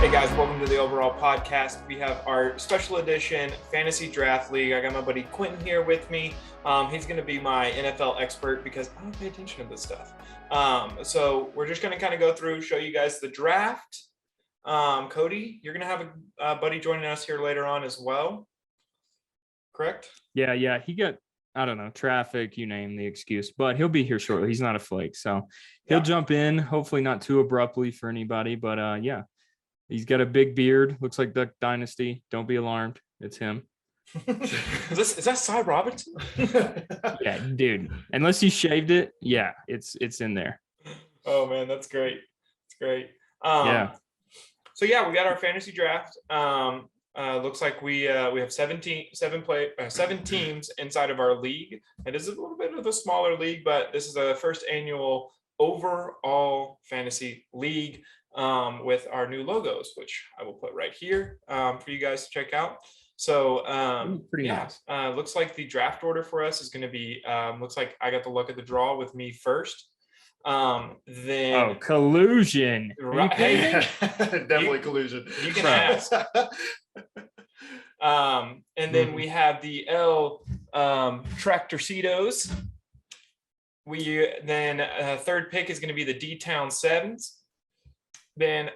Hey guys, welcome to the Overall Podcast. We have our special edition Fantasy Draft League. I got my buddy Quentin here with me. He's going to be my NFL expert because I don't pay attention to this stuff. So we're just going to kind of go through, show you guys the draft. Cody, you're going to have a buddy joining us here later on as well. Correct? Yeah. He got, I don't know, traffic, you name the excuse, but he'll be here shortly. He's not a flake. So he'll jump in, hopefully not too abruptly for anybody, but yeah. He's got a big beard. Looks like Duck Dynasty. Don't be alarmed. It's him. Is that Cy Robinson? Yeah, dude. Unless he shaved it, yeah, it's in there. Oh man, that's great. It's great. Yeah. So yeah, we got our fantasy draft. Looks like we have 7 teams inside of our league. It is a little bit of a smaller league, but this is the first annual overall fantasy league. With our new logos, which I will put right here for you guys to check out. So pretty nice. Looks like the draft order for us is going to be, looks like I got the luck of the draw with me first. Then collusion. Right, definitely collusion. You can ask. And then we have the L Tractorcitos. Third pick is going to be the D-Town Sevens. Then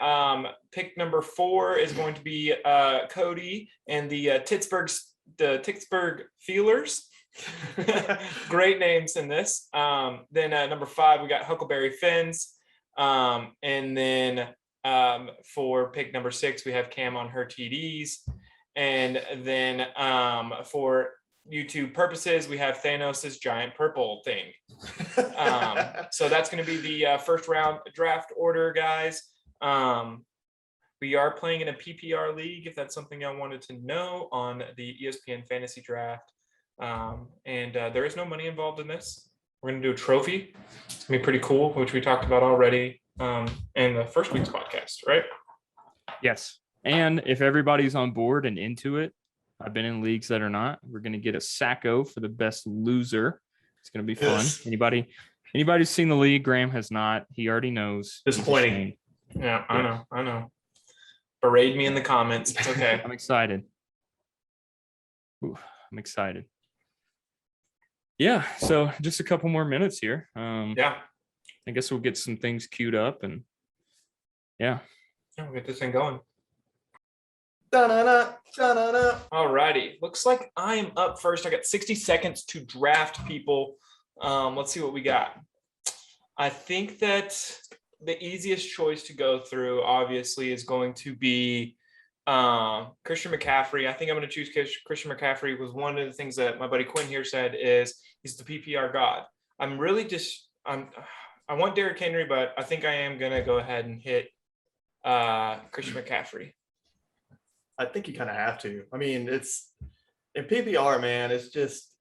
pick number 4 is going to be Cody and the Pittsburgh Feelers. Great names in this. Then number 5, we got Huckleberry Fins. And then for pick number 6, we have Cam on her TDs. And then for YouTube purposes, we have Thanos' giant purple thing. So that's going to be the first round draft order, guys. We are playing in a PPR league, if that's something y'all wanted to know, on the ESPN Fantasy Draft. And there is no money involved in this. We're going to do a trophy. It's going to be pretty cool, which we talked about already in the first week's podcast, right? Yes. And if everybody's on board and into it, I've been in leagues that are not, we're going to get a Sacco for the best loser. It's going to be fun. Yes. Anybody who's seen the league? Graham has not. He already knows. Disappointing. Yeah, I know. Berate me in the comments. It's okay. I'm excited. I'm excited. Yeah, so just a couple more minutes here. I guess we'll get some things queued up and we'll get this thing going. All righty. Looks like I am up first. I got 60 seconds to draft people. Let's see what we got. I think that the easiest choice to go through, obviously, is going to be Christian McCaffrey. I think I'm going to choose Christian McCaffrey. Was one of the things that my buddy Quinn here said is he's the PPR god. I'm really I want Derrick Henry, but I think I am going to go ahead and hit Christian McCaffrey. I think you kind of have to. I mean, it's in PPR, man. It's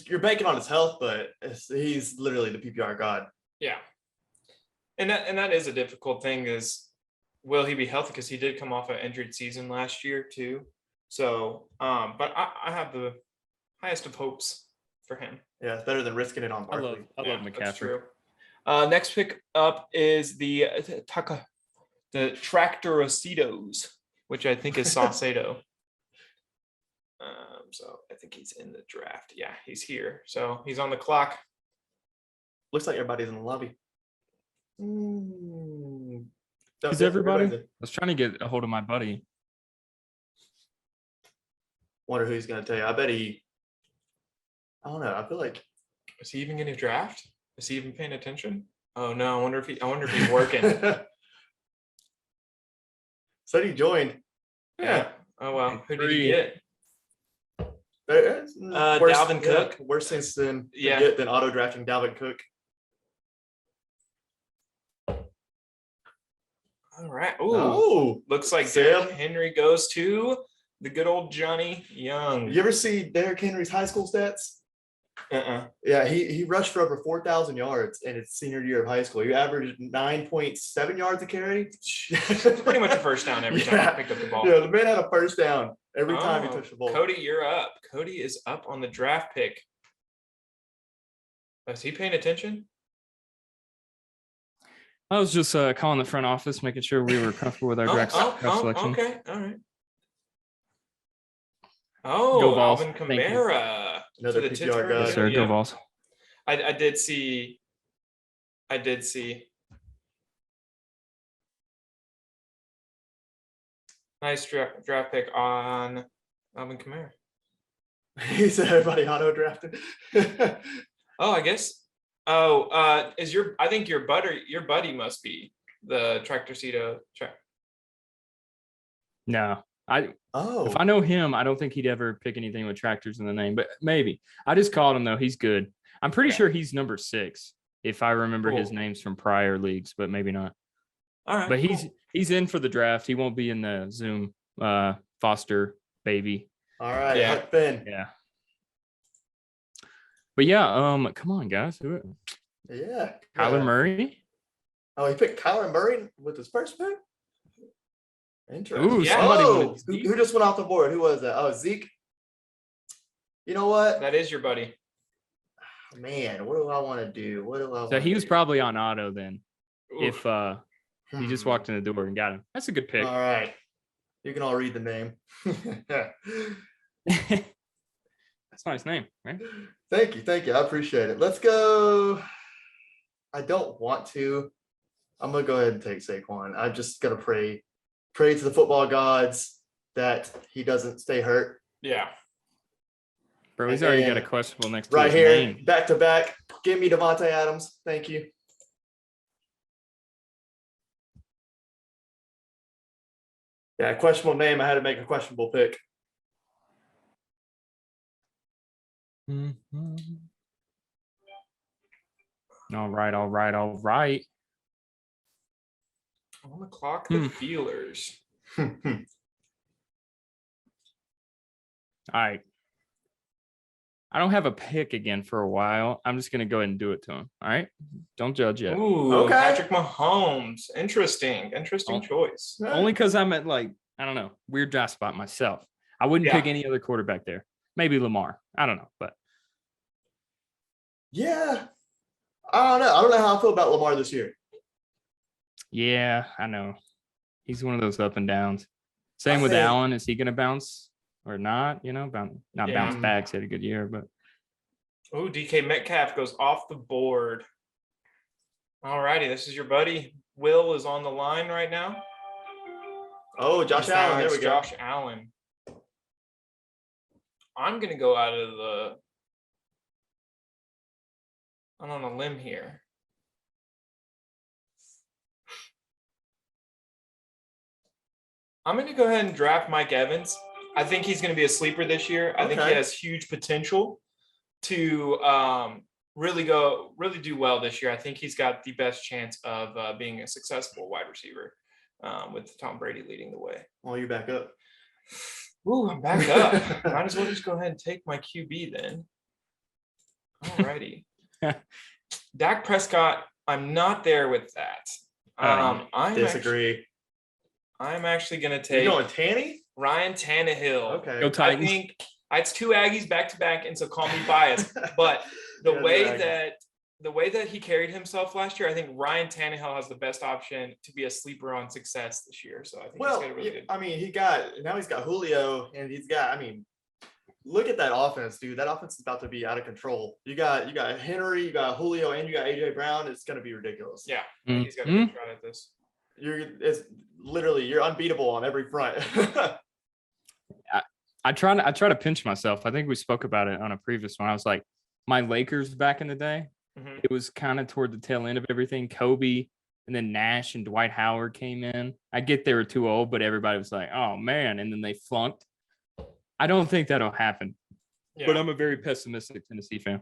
you're banking on his health, but he's literally the PPR god. Yeah. And that is a difficult thing is, will he be healthy? Because he did come off an injured season last year too. So, but I have the highest of hopes for him. Yeah, it's better than risking it on Barkley. I love McCaffrey. That's true. Next pick up is the Tractorcitos, which I think is Saucedo. So I think he's in the draft. Yeah, he's here. So he's on the clock. Looks like everybody's in the lobby. Is everybody? I was trying to get a hold of my buddy. Wonder who he's going to tell you. I bet I don't know. I feel like, is he even going to draft? Is he even paying attention? Oh no! I wonder if he's working. So he joined. Yeah. Oh well. Who did he get? Dalvin Cook. Worse things than get than auto drafting Dalvin Cook. All right. Ooh. Looks like Derrick Henry goes to the good old Johnny Young. You ever see Derrick Henry's high school stats? Yeah, he rushed for over 4,000 yards in his senior year of high school. He averaged 9.7 yards a carry. Pretty much a first down every time he picked up the ball. Yeah, the man had a first down every time he touched the ball. Cody, you're up. Cody is up on the draft pick. Is he paying attention? I was just calling the front office, making sure we were comfortable with our draft selection. Okay, all right. Go Oh, Vols. Alvin Thank you. Kamara Another to the PPR Pittsburgh. guy. Yes, sir. Go Yeah. Vols. I did see. Nice draft pick on Alvin Kamara. He said everybody auto drafted. Oh, I guess. Oh, I think your buddy must be the Tractorcito track. No, if Oh, I know him, I don't think he'd ever pick anything with tractors in the name, but maybe. I just called him though. He's good. I'm pretty sure he's number 6 if I remember his Cool. names from prior leagues, but maybe not. All right. But cool. he's in for the draft. He won't be in the Zoom foster baby. all right. Yeah. Huck Finn. Yeah. But yeah, come on, guys. Yeah. Kyler Murray. Oh, he picked Kyler Murray with his first pick? Interesting. Ooh, Yeah. somebody Oh, with who just went off the board? Who was that? Oh, Zeke. You know what? That is your buddy. Man, what do I want to do? So he was probably on auto then. Oof. If he just walked in the door and got him. That's a good pick. All right. You can all read the name. That's a nice name, right? Thank you. I appreciate it. Let's go. I don't want to. I'm gonna go ahead and take Saquon. I'm just gonna pray to the football gods that he doesn't stay hurt. Yeah. Bro, he's already got a And questionable next to Right his here, name. back to back. Give me Devontae Adams. Thank you. Yeah, questionable name. I had to make a questionable pick. Mhm. All right. On the clock, the Feelers. All right. I don't have a pick again for a while. I'm just gonna go ahead and do it to him. All right. Don't judge yet. Ooh, Okay. Patrick Mahomes. Interesting Oh. choice. Only because I'm at I don't know, weird draft spot myself. I wouldn't pick any other quarterback there. Maybe Lamar. I don't know, but Yeah. I don't know. I don't know how I feel about Lamar this year. yeah, I know. He's one of those up and downs. Same with think- Allen. Is he gonna bounce or not? Bounce back. He had a good year, but Oh, DK Metcalf goes off the board. All righty, this is your buddy. Will is on the line right now. Oh, Josh Allen. There we go. Josh Allen. I'm gonna go out of the. I'm on a limb here. I'm going to go ahead and draft Mike Evans. I think he's going to be a sleeper this year. I think he has huge potential to really do well this year. I think he's got the best chance of being a successful wide receiver with Tom Brady leading the way. Well, you're back up. Ooh, I'm back up. Might as well just go ahead and take my QB then. All righty. Dak Prescott, I'm not there with that. I disagree. I'm actually going to take You going Tanny? Ryan Tannehill. Okay. go I Titans. think it's 2 Aggies back to back, and so call me biased. But the way that he carried himself last year, I think Ryan Tannehill has the best option to be a sleeper on success this year. So I think he's got a really good. I mean, he's got Julio, and look at that offense, dude. That offense is about to be out of control. You got Henry, you got Julio, and you got AJ Brown. It's going to be ridiculous. Yeah, I think he's got a good shot at this. You're unbeatable on every front. I try to pinch myself. I think we spoke about it on a previous one. I was like, my Lakers back in the day, it was kind of toward the tail end of everything. Kobe and then Nash and Dwight Howard came in. I get they were too old, but everybody was like, oh man. And then they flunked. I don't think that'll happen, but I'm a very pessimistic Tennessee fan.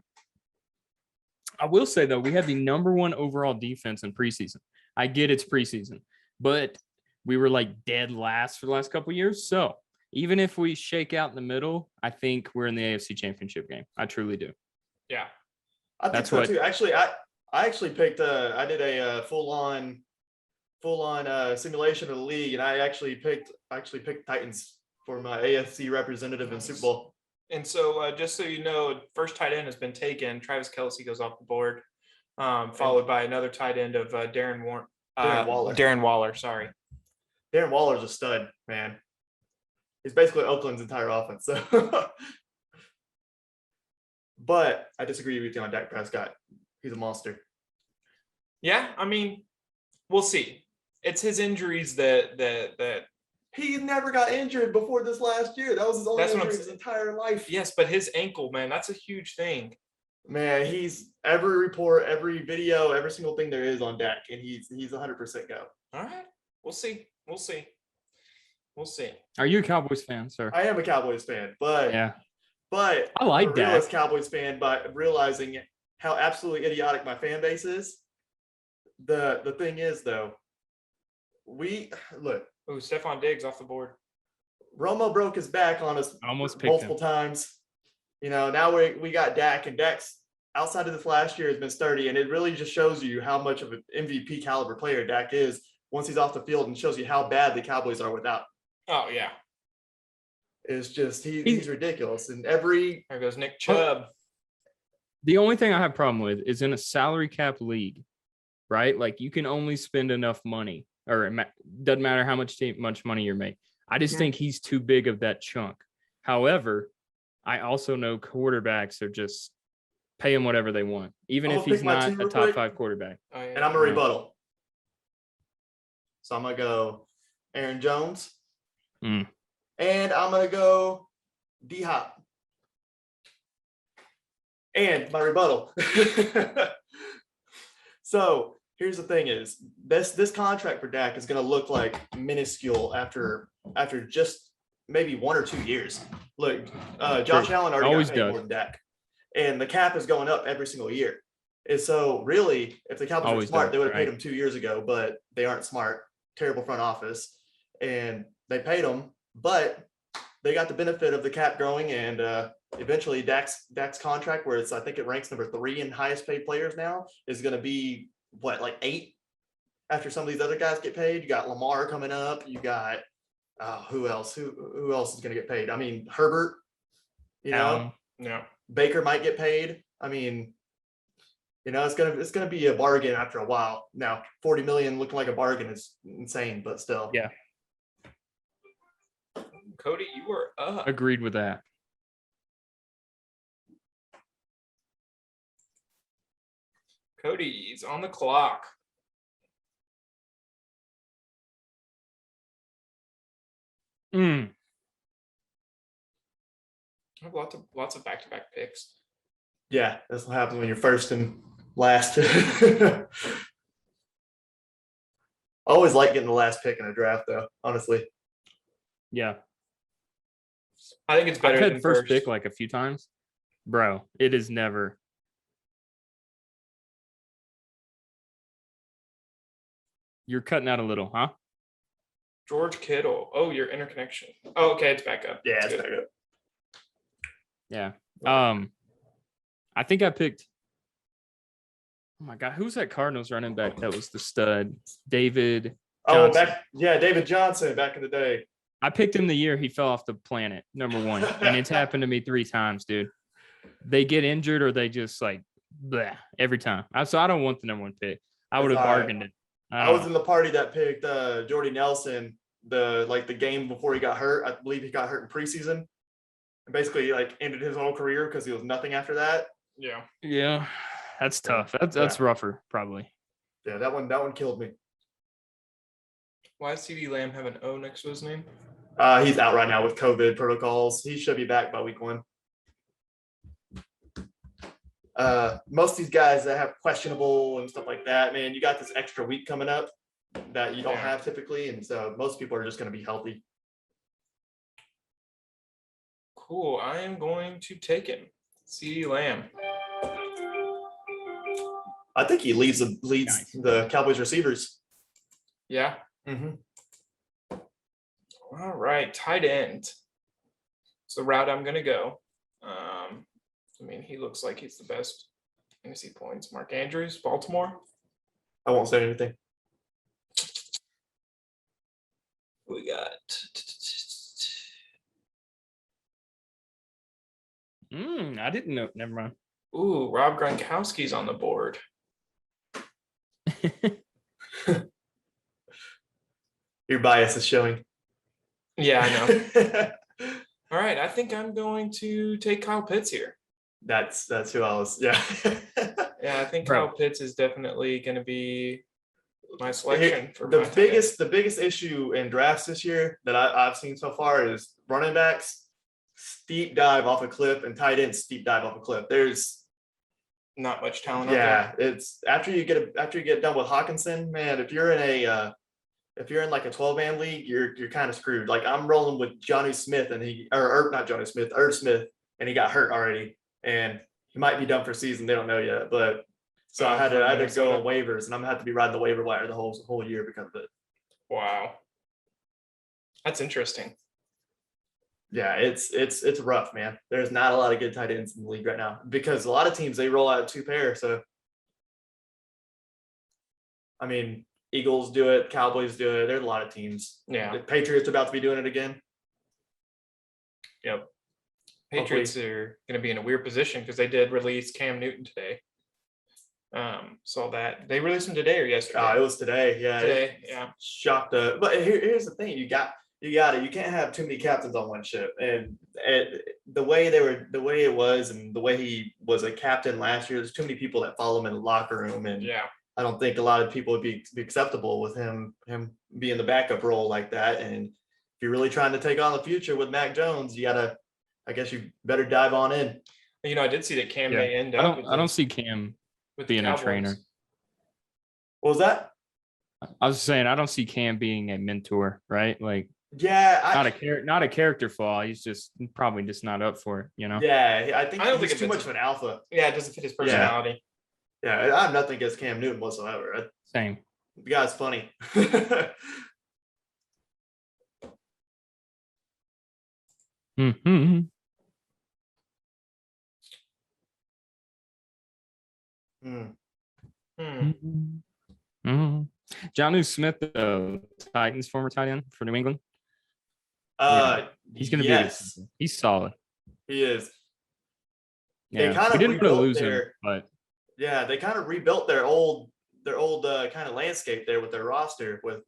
I will say though, we have the #1 overall defense in preseason. I get it's preseason, but we were like dead last for the last couple of years. So even if we shake out in the middle, I think we're in the AFC Championship game. I truly do. Yeah, I think so too. Actually, I actually picked. I did a full on simulation of the league, and I actually picked Titans for my AFC representative in Super Bowl. And so just so you know, first tight end has been taken. Travis Kelce goes off the board, followed by another tight end of Darren Darren Waller, sorry. Darren Waller's a stud, man. He's basically Oakland's entire offense. So, but I disagree with you on Dak Prescott. He's a monster. Yeah, I mean, we'll see. It's his injuries that he never got injured before this last year. That was his only injury his entire life. Yes, but his ankle, man, that's a huge thing. Man, he's every report, every video, every single thing there is on Dak, and he's 100% go. All right, we'll see. Are you a Cowboys fan, sir? I am a Cowboys fan, but I like Dak. Realist Cowboys fan by realizing how absolutely idiotic my fan base is. The thing is, though, we look. Oh, Stephon Diggs off the board. Romo broke his back on us multiple times. You know, now we got Dak, and Dak's outside of this last year has been sturdy, and it really just shows you how much of an MVP caliber player Dak is once he's off the field, and shows you how bad the Cowboys are without. Oh yeah, it's just he's ridiculous. And there goes Nick Chubb. The only thing I have a problem with is in a salary cap league, right? Like you can only spend enough money, or it doesn't matter how much money you're making. I just think he's too big of that chunk. However, I also know quarterbacks are just pay him whatever they want, even if he's not a top 5 quarterback. Oh, yeah. And I'm a rebuttal. So I'm gonna go Aaron Jones, and I'm gonna go D-Hop. And my rebuttal. So here's the thing: is this contract for Dak is gonna look like minuscule after just maybe 1 or 2 years. Look, Josh Allen already got paid more than Dak, and the cap is going up every single year. And so really, if the Cowboys were smart, they would have paid him 2 years ago, but they aren't smart. Terrible front office, and they paid him, but they got the benefit of the cap growing, and eventually Dak's contract, where I think it ranks number 3 in highest paid players now, is going to be like 8 after some of these other guys get paid. You got Lamar coming up. You got who else? Who else is going to get paid? I mean, Herbert. You know, Baker might get paid. I mean, you know, it's gonna be a bargain after a while. Now, $40 million looking like a bargain is insane, but still. Yeah. Cody, you were up. Agreed with that. Cody's on the clock. I have lots of back-to-back picks. Yeah, that's what happens when you're first and last. I always like getting the last pick in a draft, though, honestly. Yeah. I think it's better I've than had first pick like a few times. Bro, it is never. You're cutting out a little, huh? George Kittle. Oh, your interconnection. Oh, okay, it's back up. Yeah, it's back up. Yeah. I think I picked. Oh my God, who's that Cardinals running back that was the stud? David Johnson. David Johnson back in the day. I picked him the year he fell off the planet, number 1. And it's happened to me 3 times, dude. They get injured or they just like bleh, every time. So I don't want the number 1 pick. I would have bargained it. I was in the party that picked Jordy Nelson the game before he got hurt. I believe he got hurt in preseason. And basically like ended his whole career because he was nothing after that. Yeah. That's tough. That's rougher, probably. Yeah, that one killed me. Why does CD Lamb have an O next to his name? He's out right now with COVID protocols. He should be back by week 1. Most of these guys that have questionable and stuff like that, man, you got this extra week coming up that you don't have typically, and so most people are just going to be healthy. Cool. I am going to take him. CD Lamb. I think he leads the Cowboys receivers. Yeah. All right, tight end. It's the route I'm going to go. I mean, he looks like he's the best. Fantasy points. Mark Andrews, Baltimore. I won't say anything. We got. I didn't know. Never mind. Ooh, Rob Gronkowski's on the board. Your bias is showing. Yeah, I know. All right, I think I'm going to take Kyle Pitts here. That's who I was. Yeah. Yeah, I think Bro. Kyle Pitts is definitely going to be my selection for the my tight end. the biggest issue in drafts this year that I've seen so far is running backs steep dive off a cliff and tight ends steep dive off a cliff. There's Not much talent out there. it's after you get done with Hawkinson, man. If you're in like a 12-man league, you're kind of screwed. Like I'm rolling with Johnny Smith and not Johnny Smith, Irv Smith, and he got hurt already, and he might be done for season. They don't know yet, but so I had to go on waivers, and I'm gonna have to be riding the waiver wire the whole year because of it. Wow, that's interesting. Yeah, it's rough, man. There's not a lot of good tight ends in the league right now because a lot of teams they roll out 2 pair. So, I mean, Eagles do it, Cowboys do it. There's a lot of teams. Yeah. The Patriots are about to be doing it again. Yep. Patriots are going to be in a weird position because they did release Cam Newton today. Saw that. They released him today or yesterday? It was today. Yeah. Today, yeah. Shocked. But here's the thing: you can't have too many captains on one ship. And the way it was, and the way he was a captain last year, there's too many people that follow him in the locker room, and Yeah. I don't think a lot of people would be acceptable with him being the backup role like that. And if you're really trying to take on the future with Mac Jones, I guess you better dive on in. You know, I did see that Cam may end up. I don't see Cam with being a trainer. What was that? I was saying I don't see Cam being a mentor, right? Like, yeah, not a character flaw. He's just probably just not up for it, you know. Yeah, I don't think it's too much of an alpha. Yeah, it doesn't fit his personality. Yeah, I have nothing against Cam Newton whatsoever. Same. The guy's funny. Mm-hmm. Mm-hmm. Jonnu Smith, the Titans former tight end for New England. He's gonna be he's solid. He is. Yeah, we didn't want to lose him, but yeah, they kind of rebuilt their old kind of landscape there with their roster with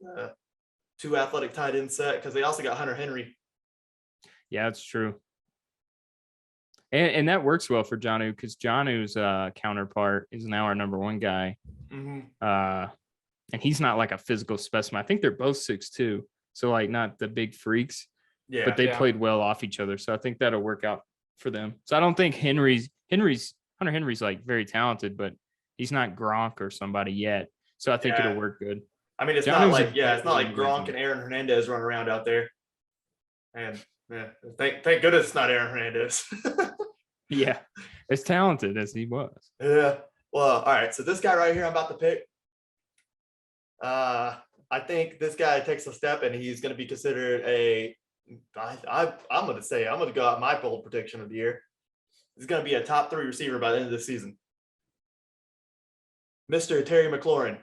2 athletic tight end set because they also got Hunter Henry. Yeah, that's true. And that works well for Jonnu because Jonnu's counterpart is now our number 1 guy. Mm-hmm. And he's not like a physical specimen. I think they're both 6'2", so like not the big freaks. Yeah, but they played well off each other, so I think that'll work out for them. So I don't think Hunter Henry's like very talented, but he's not Gronk or somebody yet. So I think it'll work good. I mean, it's not like Gronk and Aaron Hernandez running around out there. And thank goodness it's not Aaron Hernandez. Yeah, as talented as he was. Yeah. Well, all right. So this guy right here, I'm about to pick. I think this guy takes a step, and he's going to be considered I'm going to go out my bold prediction of the year. He's going to be a top 3 receiver by the end of the season. Mr. Terry McLaurin.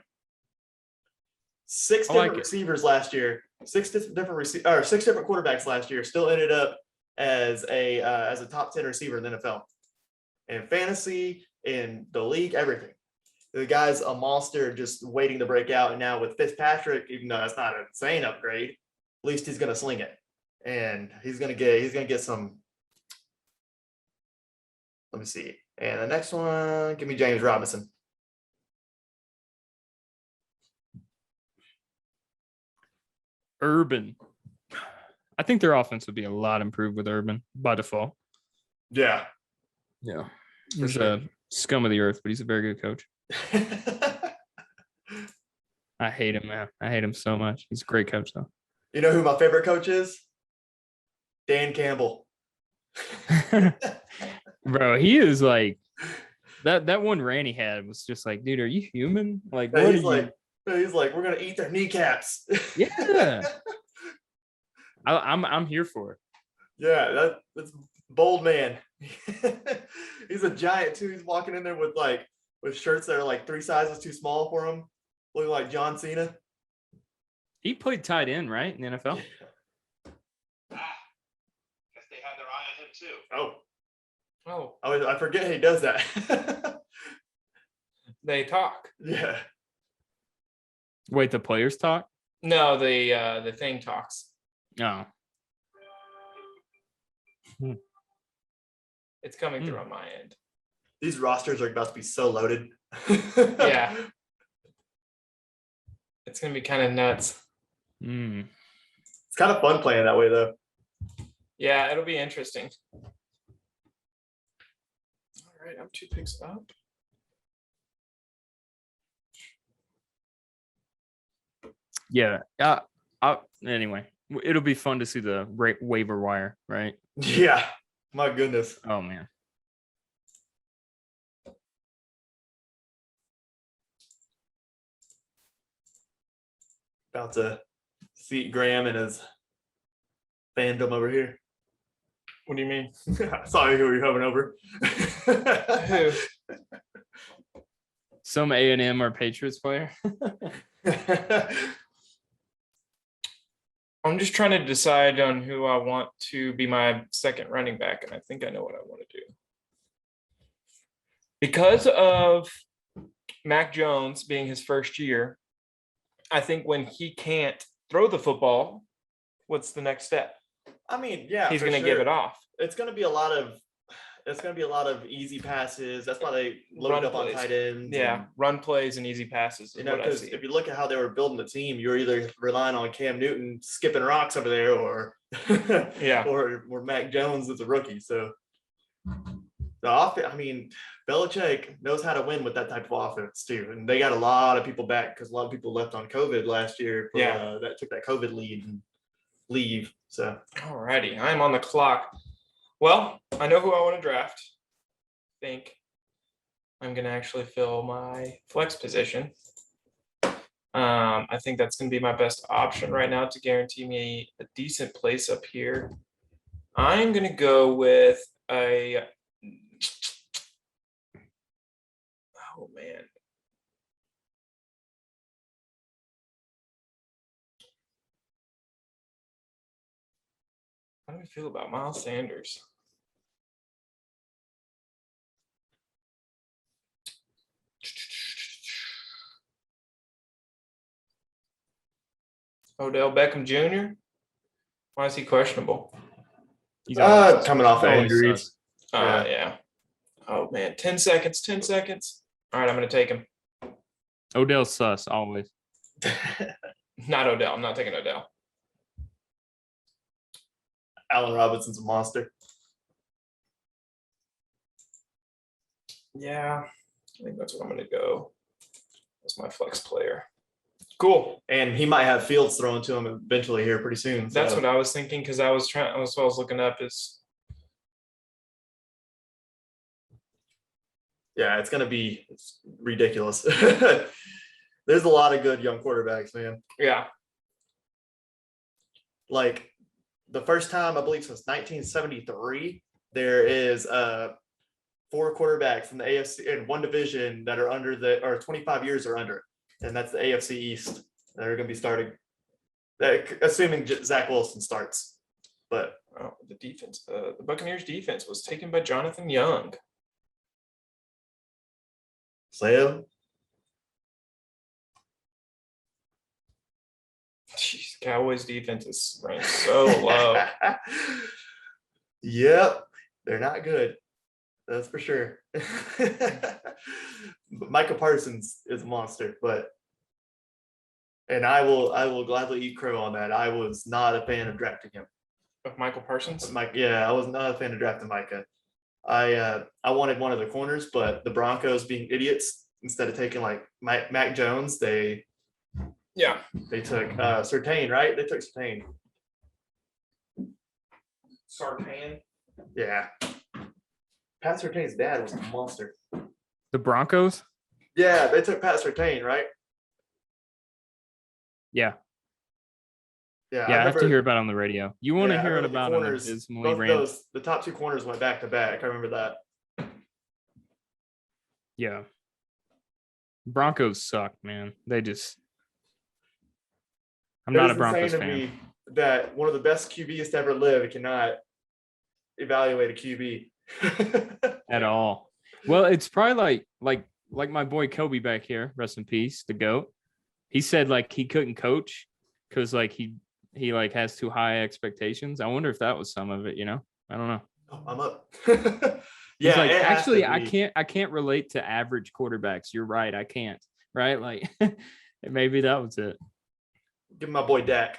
6 different receivers last year. 6 different quarterbacks last year. Still ended up as a top 10 receiver in the NFL. In fantasy, in the league, everything. The guy's a monster, just waiting to break out. And now with Fitzpatrick, even though that's not an insane upgrade, at least he's going to sling it, and he's going to get some. Let me see. And the next one, give me James Robinson. Urban. I think their offense would be a lot improved with Urban by default. Yeah. Yeah. He's a scum of the earth, but he's a very good coach. I hate him, man. I hate him so much. He's a great coach, though. You know who my favorite coach is? Dan Campbell. Bro, he is like that one rant he had was just like, dude, are you human? Like, what he's like, we're gonna eat their kneecaps. Yeah. I'm here for it. Yeah, that's bold, man. He's a giant too. He's walking in there with shirts that are like 3 sizes too small for him, looking like John Cena. He played tight end, right, in the NFL? Guess they had their eye on him too. Oh, I forget he does that. they talk. Yeah. Wait, the players talk? No, the thing talks. Oh. It's coming through on my end. These rosters are about to be so loaded. Yeah. It's gonna be kind of nuts. Mm. It's kind of fun playing that way, though. Yeah, it'll be interesting. All right, I'm 2 picks up. Yeah. Anyway, it'll be fun to see the waiver wire, right? Yeah. My goodness. Oh man. About to seat Graham and his fandom over here. What do you mean? Sorry, who are you coming over? Who? Some A&M or Patriots player. I'm just trying to decide on who I want to be my second running back, and I think I know what I want to do. Because of Mac Jones being his first year, I think when he can't throw the football, what's the next step? I mean, yeah, He's for going to give sure. it off. It's going to be a lot of easy passes. That's why they loaded Run up on plays. tight ends. Yeah, and, run plays and easy passes is you know, what I because see. if you look at how they were building the team, you're either relying on Cam Newton skipping rocks over there, or Yeah. or Mac Jones is a rookie. So the offense, I mean, Belichick knows how to win with that type of offense too, and they got a lot of people back because a lot of people left on COVID last year. That took that COVID lead and leave. So All righty, I'm on the clock. Well, I know who I want to draft. I think I'm going to actually fill my flex position. I think that's going to be my best option right now to guarantee me a decent place up here. I'm going to go with a. Oh, man. How do I feel about Miles Sanders? Odell Beckham Jr. Why is he questionable? He's always coming off of always injuries. sus. Yeah. Oh man, 10 seconds, 10 seconds. All right, I'm gonna take him. Odell's sus always. Not Odell. I'm not taking Odell. Allen Robinson's a monster. Yeah, I think that's what I'm gonna go. That's my flex player. Cool. And he might have Fields thrown to him eventually here pretty soon. So. That's what I was thinking because I was trying. That's what I was looking up. Is yeah, it's ridiculous. There's a lot of good young quarterbacks, man. yeah. Like the first time I believe since 1973, there is 4 quarterbacks in the AFC in one division that are under or 25 years or under, and that's the AFC East. They're going to be starting, assuming Zach Wilson starts. But The defense, the Buccaneers defense was taken by Jonathan Young. Sam, Jeez, Cowboys defense is ranked so low. Yep, they're not good. That's for sure. But Micah Parsons is a monster, and I will gladly eat crow on that. I was not a fan of drafting him. Of Michael Parsons? I was not a fan of drafting Micah. I wanted one of the corners, but the Broncos being idiots, instead of taking like Mac Jones, they took Surtain, right? They took Surtain. Sartain. Yeah. Pat Surtain's dad was a monster. The Broncos? Yeah, they took Pat Surtain, right? Yeah. Yeah, I have to hear about it on the radio. You want to hear it about corners, the top 2 corners went back to back. I remember that. Yeah. Broncos suck, man. I'm not a Broncos fan. Me that one of the best QBs to ever live cannot evaluate a QB At all. Well, it's probably like my boy Kobe back here, rest in peace, the GOAT. He said like he couldn't coach because like he like has too high expectations. I wonder if that was some of it. I don't know. Oh, I'm up. He's Yeah, like, it has to actually, be. I can't relate to average quarterbacks. You're right, I can't. Right, like maybe that was it. Give my boy Dak.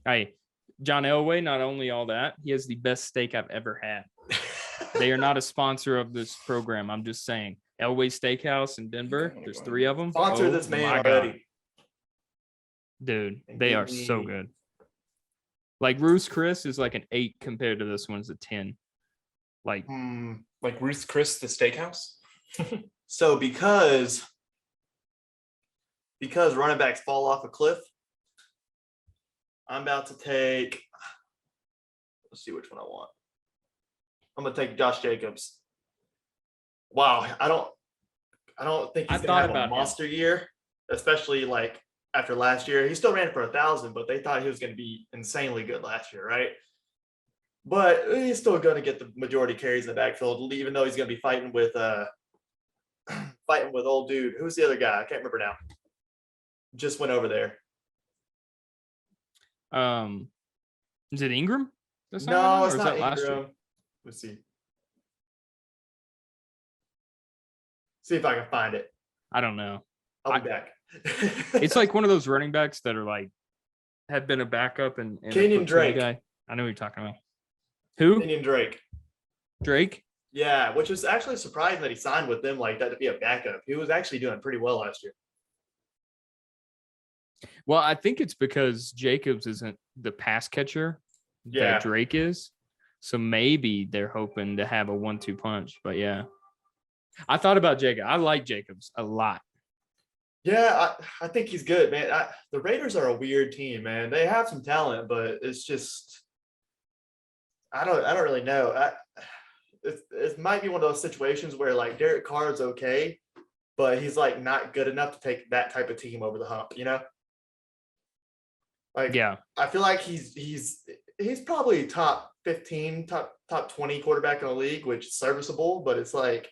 Hey, John Elway, not only all that, he has the best steak I've ever had. They are not a sponsor of this program. I'm just saying. Elway Steakhouse in Denver. There's 3 of them. Sponsor Oh this man my already. God. Dude, And they give are so me- good. Like Ruth's Chris is like an 8 compared to this one's a 10. Like, Like Ruth Chris, the steakhouse. So because running backs fall off a cliff, I'm about to take. Let's see which one I want. I'm gonna take Josh Jacobs. Wow, I don't think he's I gonna thought have a about him. monster year, especially like after last year. He still ran for 1,000, but they thought he was gonna be insanely good last year, right? But he's still gonna get the majority carries in the backfield, even though he's gonna be fighting with old dude. Who's the other guy? I can't remember now. Just went over there. is it Ingram? That's No, him, it's or is not that last year? Ingram. Let's see. See if I can find it. I don't know. I'll be back. It's like one of those running backs that are like have been a backup and a Kenyon platoon Drake. guy. I know who you're talking about. Who? Kenyon Drake. Drake? Yeah, which is actually surprising that he signed with them like that to be a backup. He was actually doing pretty well last year. Well, I think it's because Jacobs isn't the pass catcher Yeah. that Drake is. So maybe they're hoping to have a 1-2 punch. But yeah. I thought about Jacob. I like Jacobs a lot. Yeah, I think he's good, man. The Raiders are a weird team, man. They have some talent, but it's just I don't really know. It might be one of those situations where like Derek Carr is okay, but he's like not good enough to take that type of team over the hump, Like, Yeah. I feel like he's probably top 15, top 20 quarterback in the league, which is serviceable, but it's like,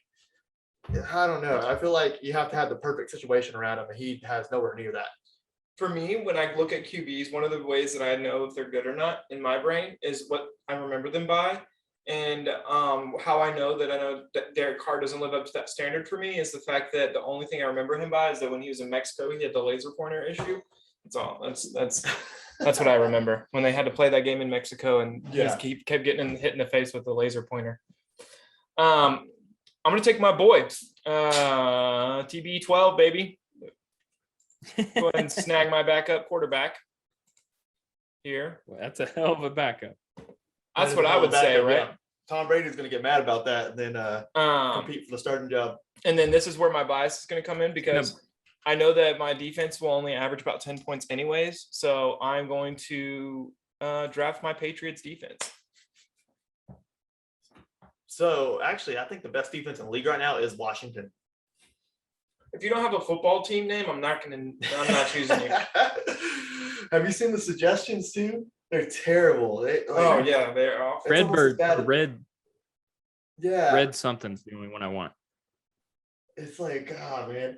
I don't know. I feel like you have to have the perfect situation around him, and he has nowhere near that. For me, when I look at QBs, one of the ways that I know if they're good or not in my brain is what I remember them by. And how I know that Derek Carr doesn't live up to that standard for me is the fact that the only thing I remember him by is that when he was in Mexico, he had the laser pointer issue. That's all. That's what I remember when they had to play that game in Mexico, and he kept getting hit in the face with the laser pointer. I'm gonna take my boy, TB12, baby. Go ahead and snag my backup quarterback here. Well, that's a hell of a backup. That's what I would say, right? Yeah. Tom Brady's going to get mad about that and then compete for the starting job. And then this is where my bias is going to come in because I know that my defense will only average about 10 points anyways. So I'm going to draft my Patriots defense. So actually, I think the best defense in the league right now is Washington. If you don't have a football team name, I'm not choosing you. Have you seen the suggestions too? They're terrible. They're awful. Redbird, Red something's the only one I want. It's like, God, man.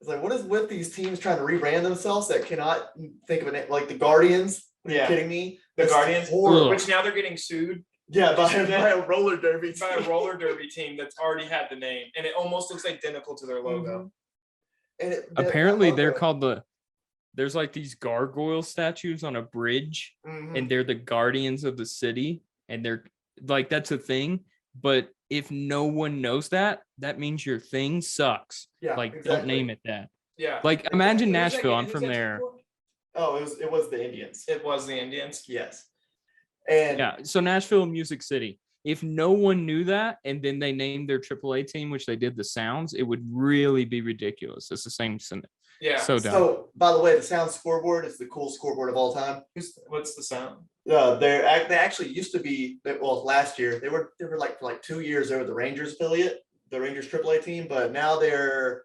It's like, what is with these teams trying to rebrand themselves that cannot think of a name? Like the Guardians? Are you kidding me? The Guardians, horrible. which now they're getting sued. Yeah, by a roller derby team. By a roller derby team that's already had the name, and it almost looks identical to their logo. And apparently they're called there's like these gargoyle statues on a bridge, and they're the guardians of the city, and they're like, that's a thing. But if no one knows that means your thing sucks. Yeah, like exactly. Don't name it that. Yeah. Like imagine Who's that Nashville. game? I'm Who's from that team there. for? Oh, it was the Indians. It was the Indians. Yes. And Yeah. So Nashville, Music City. If no one knew that, and then they named their AAA team, which they did the Sounds, it would really be ridiculous. It's the same. Yeah. So dumb. So, by the way, the Sound scoreboard is the coolest scoreboard of all time. What's the sound? They actually used to be, well, last year they were like for like 2 years they were the Rangers affiliate, the Rangers AAA team, but now they're.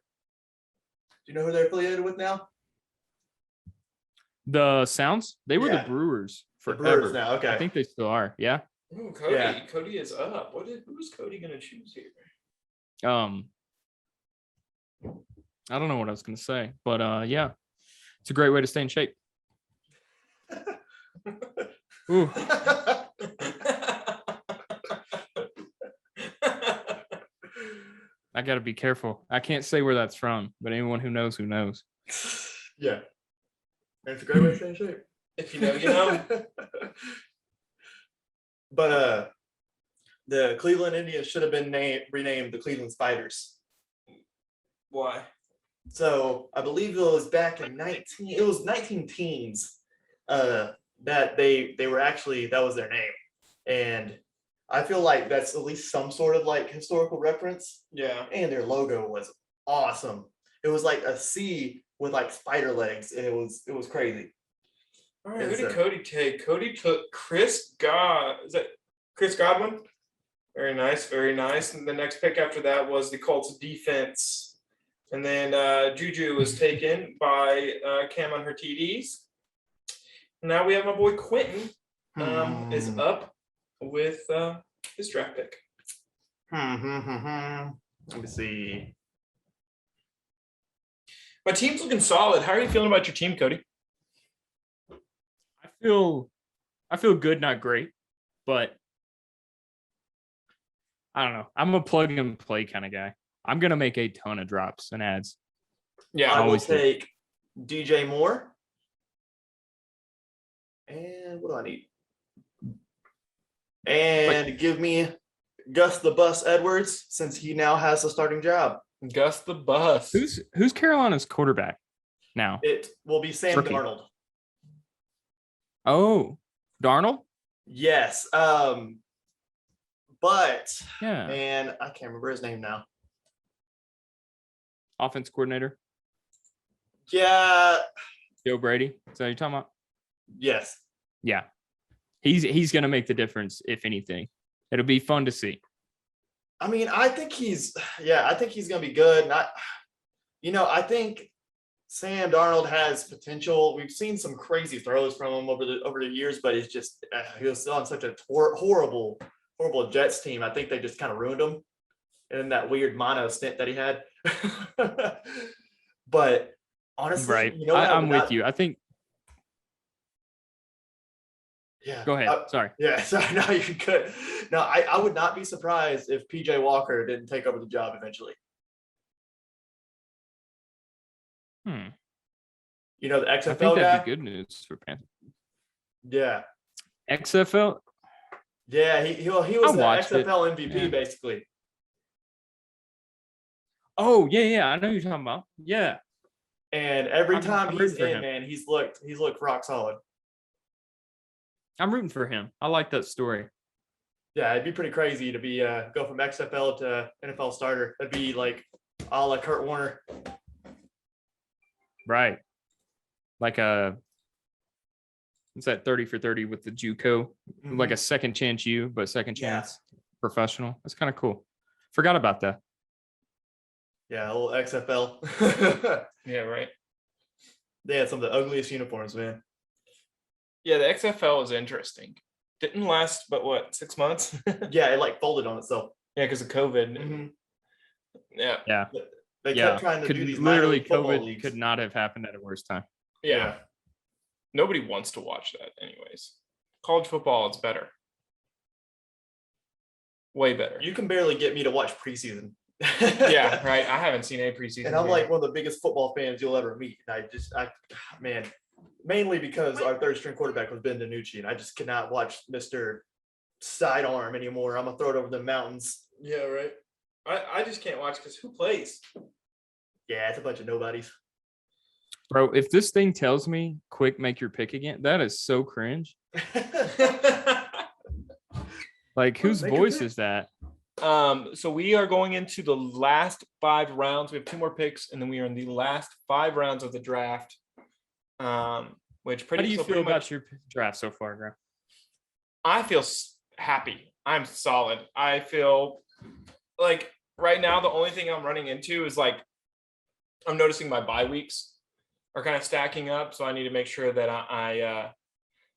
Do you know who they're affiliated with now? The Sounds, they were Yeah. the Brewers The forever. Brewers now. Okay. I think they still are. Yeah. Ooh, Cody. Yeah. Cody is up. Who's Cody gonna choose here? I don't know what I was gonna say, but yeah, it's a great way to stay in shape. Ooh, I got to be careful. I can't say where that's from, but anyone who knows, Yeah. That's a great way to stay in shape. If you know, you know. But the Cleveland Indians should have been renamed the Cleveland Spiders. Why? So I believe it was back in 19 teens that they were actually, that was their name. And I feel like that's at least some sort of like historical reference. Yeah. And their logo was awesome. It was like a C with like spider legs, and it was crazy. All right, who did Cody take? Cody took Chris Godwin? Very nice, very nice. And the next pick after that was the Colts defense. And then Juju was taken by Cam on her TDs. Now we have my boy Quentin is up with his draft pick. Let me see. My team's looking solid. How are you feeling about your team, Cody? I feel good, not great, but I don't know. I'm a plug and play kind of guy. I'm gonna make a ton of drops and ads. Yeah, I will always do. take DJ Moore. And what do I need? And give me Gus the Bus Edwards, since he now has a starting job. Gus the Bus. Who's Carolina's quarterback now? It will be Sam Rookie. Darnold. Oh, Darnold? Yes. But Yeah. man, I can't remember his name now. Offense coordinator, Yeah. Joe Brady. Is that what you're talking about? Yes. Yeah. He's gonna make the difference, if anything. It'll be fun to see. I mean, I think he's gonna be good. And I think Sam Darnold has potential. We've seen some crazy throws from him over the years, but it's just he was still on such a horrible Jets team. I think they just kind of ruined him, and then that weird mono stint that he had. But honestly, Right. you know what, I'm with you. I think. Yeah. Go ahead. Sorry. Yeah. Sorry. No, you could. No, I would not be surprised if PJ Walker didn't take over the job eventually. You know, the I XFL think guy. that'd be good news for Panthers. Yeah. XFL. Yeah. He was I the watched it. XFL MVP Yeah. basically. Oh yeah. I know who you're talking about. Yeah. And every I'm time he's rooting for in, him. man, he's looked rock solid. I'm rooting for him. I like that story. Yeah, it'd be pretty crazy to be go from XFL to NFL starter. That'd be like a la Kurt Warner. Right. Like it's that 30 for 30 with the JUCO, like a second chance but second Yeah. chance professional. That's kind of cool. Forgot about that. Yeah, a little XFL. Yeah, right. They had some of the ugliest uniforms, man. Yeah, the XFL is interesting. Didn't last, but what, 6 months? Yeah, it like folded on itself. Yeah, because of COVID. Mhm. Yeah. Yeah. They Yeah. kept trying to do these Literally, minor league football COVID leagues. could not have happened at a worse time. Yeah. Nobody wants to watch that, anyways. College football, it's better. Way better. You can barely get me to watch preseason. Yeah, right. I haven't seen a preseason. And I'm game. like one of the biggest football fans you'll ever meet. And man, mainly because our third string quarterback was Ben DiNucci, and I just cannot watch Mr. Sidearm anymore. I'm gonna throw it over the mountains. Yeah, right. I just can't watch because who plays? Yeah, it's a bunch of nobodies. Bro, if this thing tells me quick, make your pick again, that is so cringe. Like, whose Make your voice pick. is that? So we are going into the last 5 rounds. We have 2 more picks, and then we are in the last 5 rounds of the draft. Which How do you feel pretty about much, your draft so far, Graham? I feel happy. I'm solid. I feel like right now the only thing I'm running into is like I'm noticing my bye weeks are kind of stacking up, so I need to make sure that I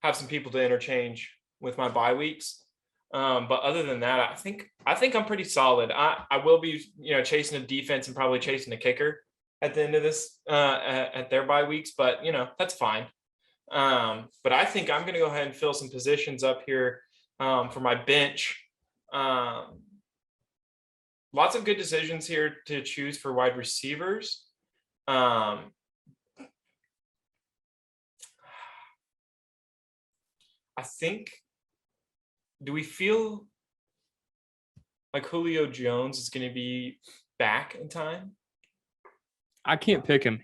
have some people to interchange with my bye weeks. But other than that, I think I'm pretty solid. I will be, chasing a defense and probably chasing a kicker at the end of this at their bye weeks, but that's fine. But I think I'm going to go ahead and fill some positions up here for my bench. Lots of good decisions here to choose for wide receivers. I think, do we feel like Julio Jones is going to be back in time? I can't pick him.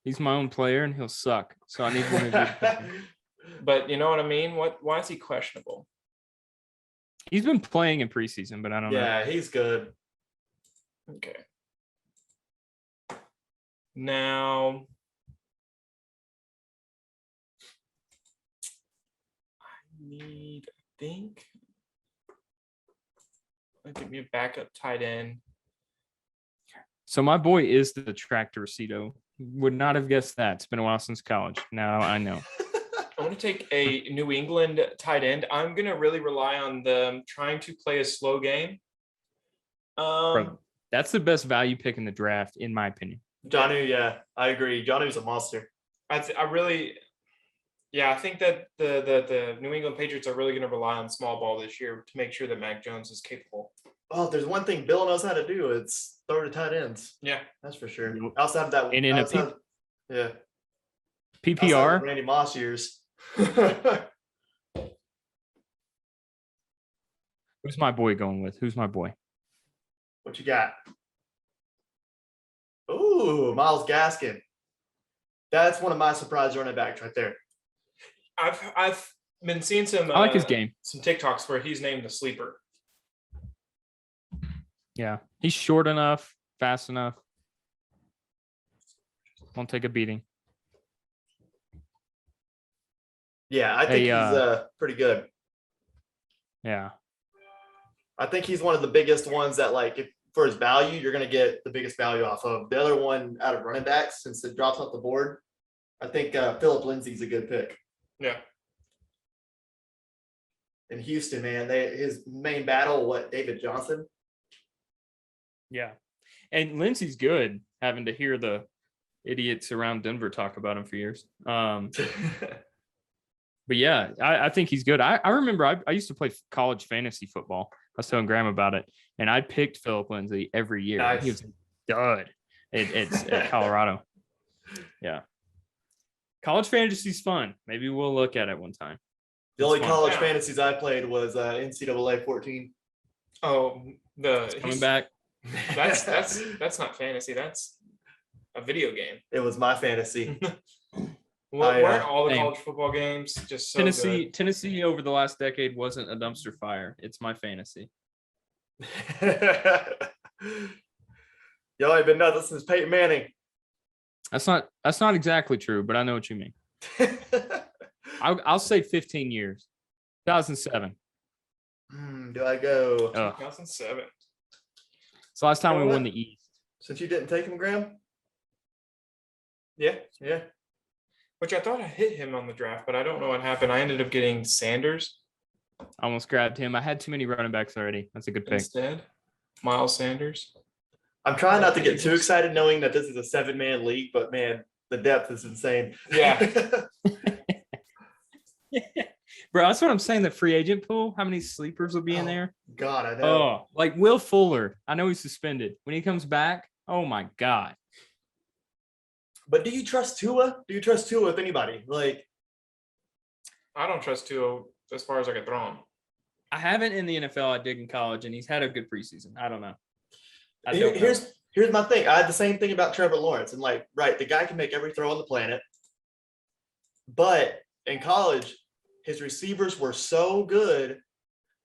He's my own player and he'll suck. So I need one of you to pick him. But you know what I mean? Why is he questionable? He's been playing in preseason, but I don't know. Yeah, he's good. Okay. Now, I think, give me a backup tight end. So my boy is the tractor Rosito. Would not have guessed that. It's been a while since college. Now I know. I want to take a New England tight end. I'm going to really rely on them trying to play a slow game. Bro, that's the best value pick in the draft, in my opinion. Jonnu, yeah, I agree. Jonnu's a monster. I think that the New England Patriots are really going to rely on small ball this year to make sure that Mac Jones is capable. Oh, if there's one thing Bill knows how to do, it's throw to tight ends. Yeah, that's for sure. Nope. Outside of that, And in outside, PPR, outside of Randy Moss years. who's my boy going with? Who's my boy? What you got? Ooh, Myles Gaskin. That's one of my surprise running backs right there. I've been seeing some. I like his game. Some TikToks where he's named the sleeper. Yeah, he's short enough, fast enough. Won't take a beating. Yeah, I think he's pretty good. Yeah. I think he's one of the biggest ones that, like, if for his value, you're going to get the biggest value off of. The other one out of running backs, since it drops off the board, I think Phillip Lindsay's a good pick. Yeah. In Houston, man, his main battle, David Johnson? Yeah. And Lindsey's good, having to hear the idiots around Denver talk about him for years. But yeah, I think he's good. I remember I used to play college fantasy football. I was telling Graham about it, and I picked Phillip Lindsay every year. Nice. He was a dud at Colorado. Yeah. College fantasy's fun. Maybe we'll look at it one time. The only fun. college Yeah. fantasies I played was NCAA 14. Oh, Coming back. That's not fantasy. That's a video game. It was my fantasy. Weren't all the Same. college football games just so good? Tennessee over the last decade wasn't a dumpster fire. It's my fantasy. Y'all ain't been nothing since Peyton Manning. That's not exactly true, but I know what you mean. I'll say 15 years. 2007. Do I go? 2007. It's the last time You know we won what? the East. Since you didn't take him, Graham? Yeah. Yeah. Which I thought I hit him on the draft, but I don't know what happened. I ended up getting Sanders I almost grabbed him. I had too many running backs already. That's a good pick. instead. Miles Sanders. I'm trying not to get too excited knowing that this is a 7-man league, but man, the depth is insane. Yeah. Bro, that's what I'm saying. The free agent pool, how many sleepers will be in there? God, I know. Oh, like Will Fuller. I know he's suspended. When he comes back, oh my God. But do you trust Tua? Do you trust Tua with anybody? Like, I don't trust Tua as far as I can throw him. I haven't in the NFL. I did in college, and he's had a good preseason. I don't know. I don't know. here's my thing. I had the same thing about Trevor Lawrence, and like, right, the guy can make every throw on the planet, but in college, his receivers were so good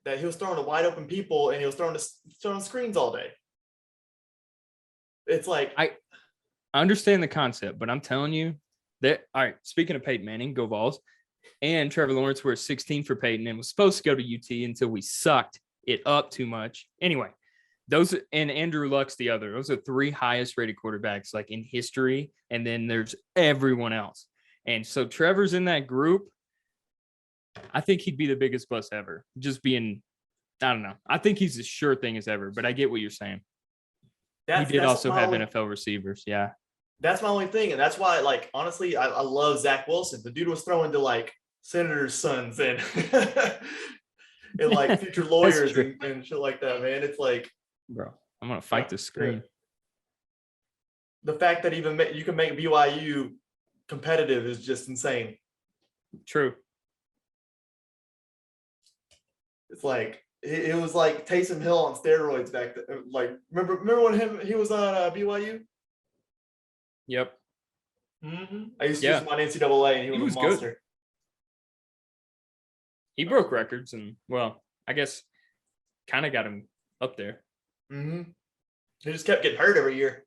that he was throwing to wide open people, and he was throwing screens all day. It's like I understand the concept, but I'm telling you that, all right, speaking of Peyton Manning, go Vols, and Trevor Lawrence were 16 for Peyton and was supposed to go to UT until we sucked it up too much. Anyway, those and Andrew Luck's the other. Those are 3 highest rated quarterbacks like in history. And then there's everyone else. And so Trevor's in that group. I think he'd be the biggest bust ever. Just being, I don't know. I think he's as sure thing as ever, but I get what you're saying. He did also have NFL receivers. Yeah. That's my only thing, and that's why, like, honestly, I love Zach Wilson. The dude was throwing to like senators' sons and and like future lawyers true. and shit like that, man. It's like, Bro, I'm gonna fight the screen. the fact that even you can make BYU competitive is just insane. True. It's like it was like Taysom Hill on steroids back then. Like, remember when he was on BYU? Yep. I used to Yeah. use him on NCAA, and he He was a was good. monster. He broke records, and well, I guess kind of got him up there. He just kept getting hurt every year.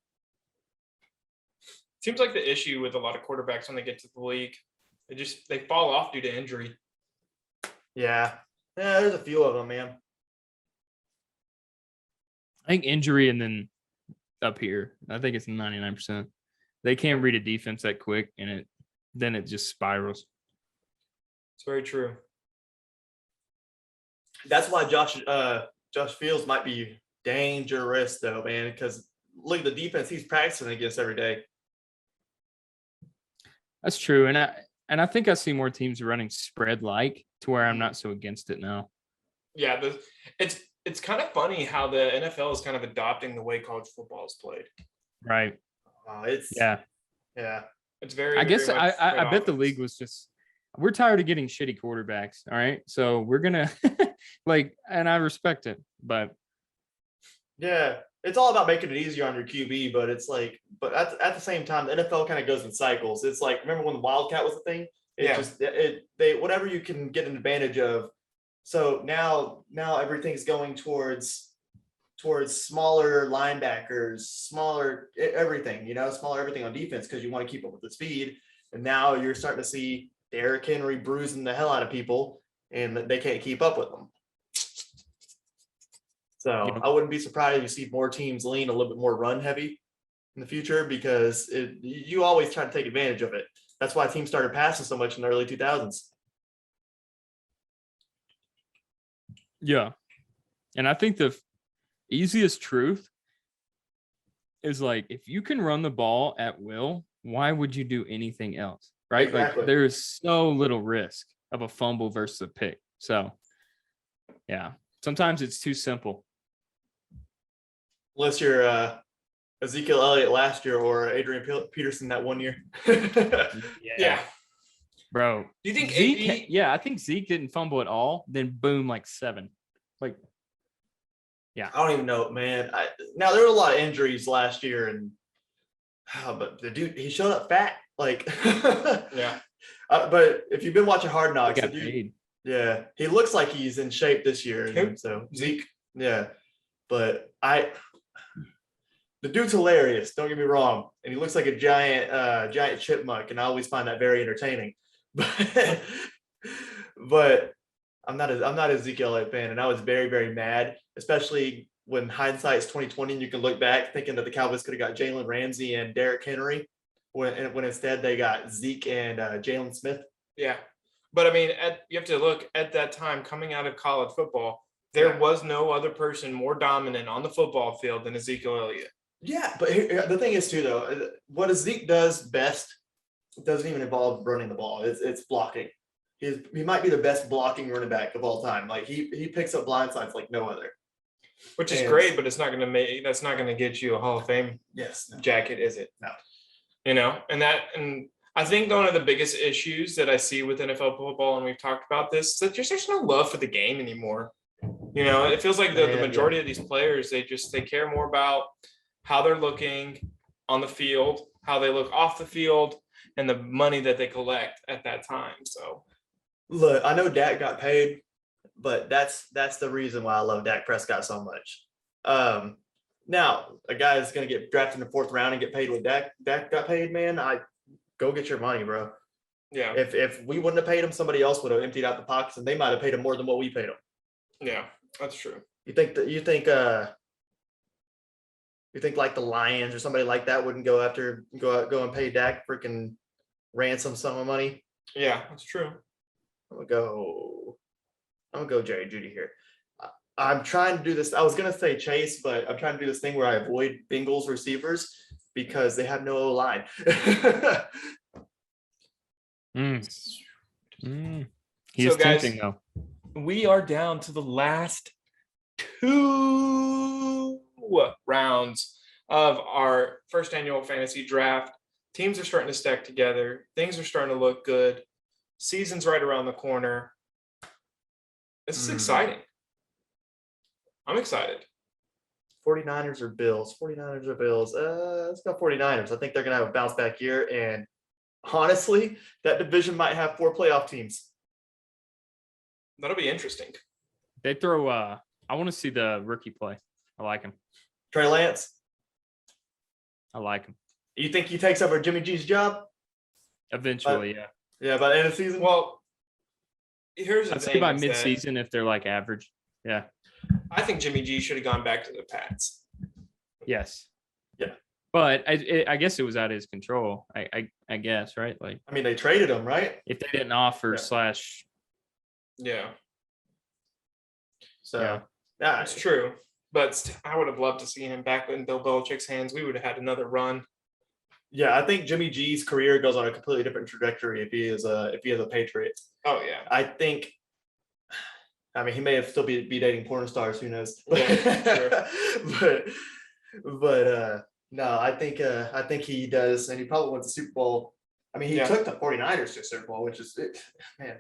Seems like the issue with a lot of quarterbacks when they get to the league, they fall off due to injury. Yeah, there's a few of them, man. I think injury and then up here, I think it's 99%. They can't read a defense that quick, and then it just spirals. It's very true. That's why Josh Fields might be dangerous, though, man, because look at the defense he's practicing against every day. That's true, and I think I see more teams running spread like to where I'm not so against it now. Yeah, it's kind of funny how the NFL is kind of adopting the way college football is played. Right. Yeah. It's very. I guess very much I spread bet the offense. league was just we're tired of getting shitty quarterbacks. All right, so we're gonna like, and I respect it, but Yeah, it's all about making it easier on your QB, but it's like, but at the same time, the NFL kind of goes in cycles. It's like, remember when the Wildcat was a thing? They whatever you can get an advantage of. So now everything's going towards smaller linebackers, smaller everything, smaller everything on defense because you want to keep up with the speed. And now you're starting to see Derrick Henry bruising the hell out of people, and they can't keep up with them. So I wouldn't be surprised if you see more teams lean a little bit more run heavy in the future because you always try to take advantage of it. That's why teams started passing so much in the early 2000s. yeah. And I think the easiest truth is like, if you can run the ball at will, why would you do anything else? Right? Exactly. Like there is so little risk of a fumble versus a pick. So yeah, sometimes it's too simple. Unless you're Ezekiel Elliott last year or Adrian Peterson that one year. Yeah. Bro. Do you think Zeke? I think Zeke didn't fumble at all. Then boom, like 7. Like, yeah. I don't even know, man. Now there were a lot of injuries last year, and but the dude, he showed up fat. Like, Yeah. But if you've been watching Hard Knocks, Got paid. yeah, he looks like he's in shape this year. And so Zeke. Yeah, but the dude's hilarious. Don't get me wrong, and he looks like a giant chipmunk, and I always find that very entertaining. But I'm not a Ezekiel Elliott fan, and I was very, very mad, especially when hindsight's 2020, and you can look back thinking that the Cowboys could have got Jalen Ramsey and Derrick Henry, when instead they got Zeke and Jalen Smith. Yeah, but I mean, you have to look at that time coming out of college football. There was no other person more dominant on the football field than Ezekiel Elliott. Yeah, but the thing is too, though, what Zeke does best doesn't even involve running the ball. It's blocking. He might be the best blocking running back of all time. Like he picks up blind sides like no other. Which is great, but that's not going to get you a Hall of Fame jacket, is it? No. And I think one of the biggest issues that I see with NFL football, and we've talked about this, is that there's no love for the game anymore. It feels like the majority of these players, they care more about how they're looking on the field, how they look off the field, and the money that they collect at that time. So look, I know Dak got paid, but that's the reason why I love Dak Prescott so much. Now a guy is going to get drafted in the 4th round and get paid what Dak got paid, man. Go get your money, bro. Yeah. If we wouldn't have paid him, somebody else would have emptied out the pockets, and they might have paid him more than what we paid him. Yeah, that's true. You think like the Lions or somebody like that wouldn't go and pay Dak freaking ransom sum of money? Yeah, that's true. I'm gonna go Jerry Jeudy here. I'm trying to do this. I was gonna say Chase, but I'm trying to do this thing where I avoid Bengals receivers. because they have no O-line. He So, is guys, tempting though. we are down to the last 2 rounds of our first annual fantasy draft. Teams are starting to stack together. Things are starting to look good. Season's right around the corner. This is exciting. I'm excited. 49ers or Bills? 49ers or Bills? Let's go 49ers. I think they're going to have a bounce back year. And honestly, that division might have 4 playoff teams. That'll be interesting. They throw. I want to see the rookie play. I like him. Trey Lance, I like him. you think he takes over Jimmy G's job? Eventually, yeah. Yeah, by the end of the season? Well, here's the I'd say thing. by is that mid-season if they're like average. Yeah. I think Jimmy G should have gone back to the Pats. Yes. Yeah. But I guess it was out of his control. I guess, right? Like, I mean, they traded him, right? if they didn't offer Yeah. / Yeah, So, that's true. But I would have loved to see him back in Bill Belichick's hands. We would have had another run. yeah, I think Jimmy G's career goes on a completely different trajectory if he is a Patriot. Oh, yeah. I think. I mean, he may have still be dating porn stars. Who knows? Yeah, but no, I think he does, and he probably wins the Super Bowl. I mean, he took the 49ers to a Super Bowl, which is man.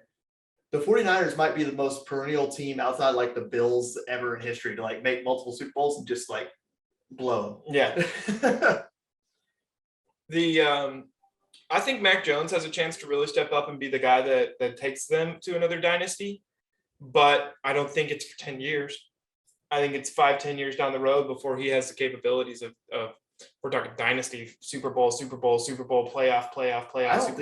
The 49ers might be the most perennial team outside like the Bills ever in history to like make multiple Super Bowls and just like blow. Yeah. I think Mac Jones has a chance to really step up and be the guy that takes them to another dynasty, but I don't think it's for 10 years. I think it's 5-10 years down the road before he has the capabilities of we're talking dynasty, Super Bowl, playoff, Super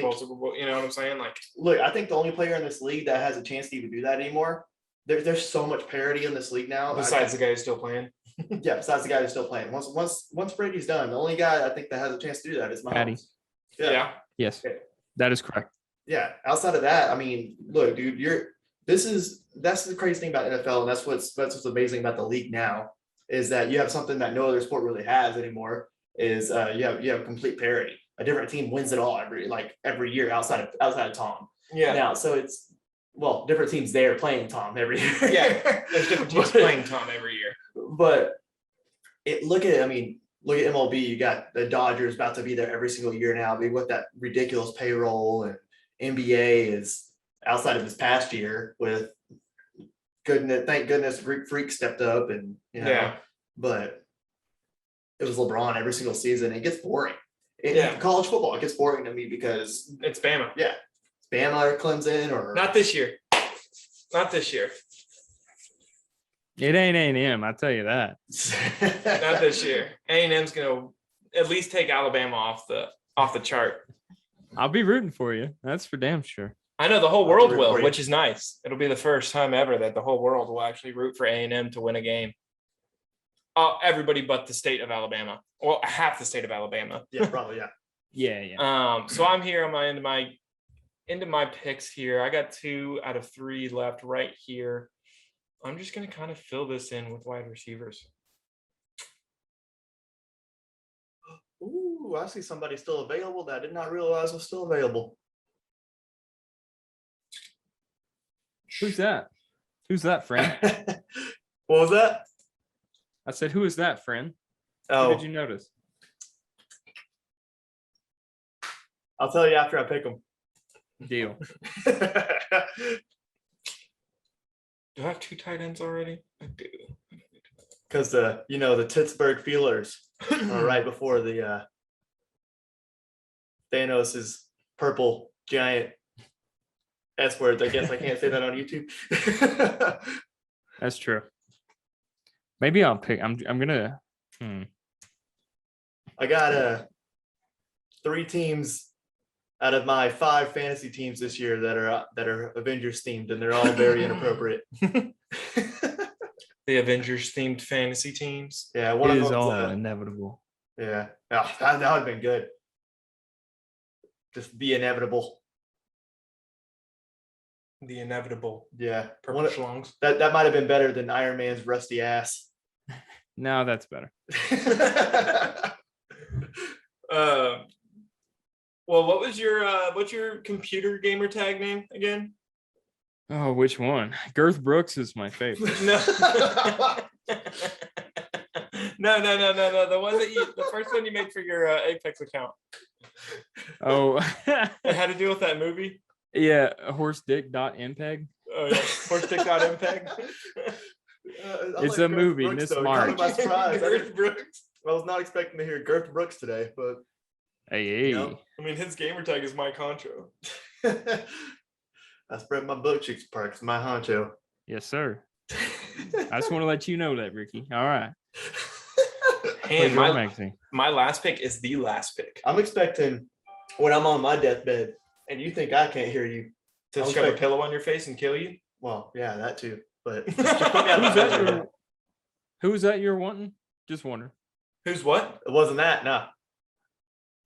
Bowl. You know what I'm saying? Like, look, I think the only player in this league that has a chance to even do that anymore. There's so much parity in this league now. Besides the guy who's still playing. Yeah, besides the guy who's still playing. Once Brady's done, the only guy I think that has a chance to do that is Mahomes. Patty. Yeah. Yes, that is correct. Yeah. Outside of that, I mean, look, dude, that's the crazy thing about NFL, and that's what's amazing about the league now is that you have something that no other sport really has anymore. Is you have complete parity. A different team wins it all every year outside of Tom. Yeah. Now, so it's different teams there playing Tom every year. Yeah. There's different teams playing Tom every year. But look at MLB. You got the Dodgers about to be there every single year now. I mean, with that ridiculous payroll, and NBA is outside of this past year with thank goodness Greek Freak stepped up and but it was LeBron every single season. It gets boring. College football, it gets boring to me because it's Bama. Yeah, it's Bama or Clemson or not this year. Not this year. It ain't A&M, I tell you that. Not this year. A&M's gonna at least take Alabama off the chart. I'll be rooting for you. That's for damn sure. I know the whole world will, which is nice. It'll be the first time ever that the whole world will actually root for A&M to win a game. Everybody but the state of Alabama. Well, half the state of Alabama. Yeah, probably, yeah. Yeah. So I'm here on into my picks here. I got 2 out of 3 left right here. I'm just gonna kind of fill this in with wide receivers. Ooh, I see somebody still available that I did not realize was still available. Who's that? Who's that, friend? What was that? I said, who is that, friend? Oh, Who did you notice? I'll tell you after I pick them. Deal. Do I have 2 tight ends already? I do. Because the Pittsburgh Feelers are right before the Thanos's purple giant S words. I guess I can't say that on YouTube. That's true. Maybe I'll pick. I'm gonna. I got 3 teams out of my 5 fantasy teams this year that are Avengers themed, and they're all very inappropriate. The Avengers themed fantasy teams. Yeah, one It of is them. all inevitable. Yeah, that would have been good. Just the inevitable. The inevitable Yeah, purple schlongs. that might have been better than Iron Man's rusty ass. No, that's better. Well, what's your computer gamer tag name again? Oh, which one? Girth Brooks is my favorite. No. No. The one the first one you made for your Apex account. Oh, It had to do with that movie. yeah, horse-dick.mpeg. Oh yeah, horse-dick.mpeg. It's a movie, Brooks, Miss though. Caught me March. by surprise. Girth Brooks. I was not expecting to hear Girth Brooks today, but Hey. you know. I mean, his gamer tag is Mike Honcho. I spread my butt cheeks perks, my honcho. Yes, sir. I just want to let you know that, Ricky. All right. And Pleasure amazing. my last pick is the last pick. I'm expecting when I'm on my deathbed and you think I can't hear you. To I'm shove a expecting- pillow on your face and kill you. Well, yeah, that too. But Who's that? Who's that you're wanting? Just wondering. Who's what? it wasn't that, no.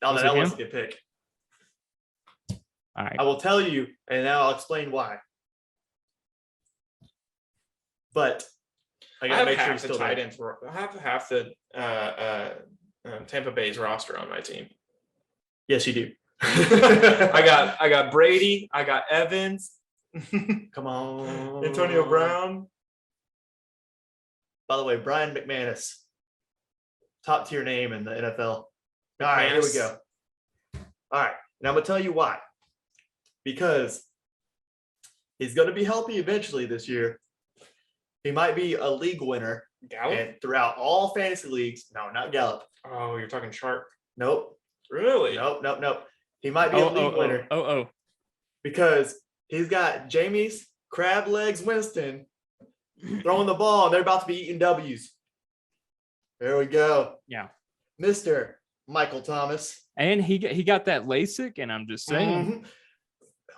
No, Was it that him? wasn't a good pick. All right. I will tell you, and now I'll explain why. But I I gotta have make sure half he's the still tight there. ends. I have half the Tampa Bay's roster on my team. Yes, you do. I got Brady. I got Evans. Come on. Antonio Brown. By the way, Brian McManus. Top tier name in the NFL. All right, here we McManus. go. All right. Now I'm gonna tell you why. Because he's gonna be healthy eventually this year. He might be a league winner Gallup. and throughout all fantasy leagues. No, not Gallup. Oh, you're talking Sharp. Nope. Really? Nope. He might be a league winner because he's got Jamie's crab legs Winston throwing the ball and they're about to be eating W's. There we go. Yeah. Mr. Michael Thomas. And he got that LASIK, and I'm just saying. Mhm.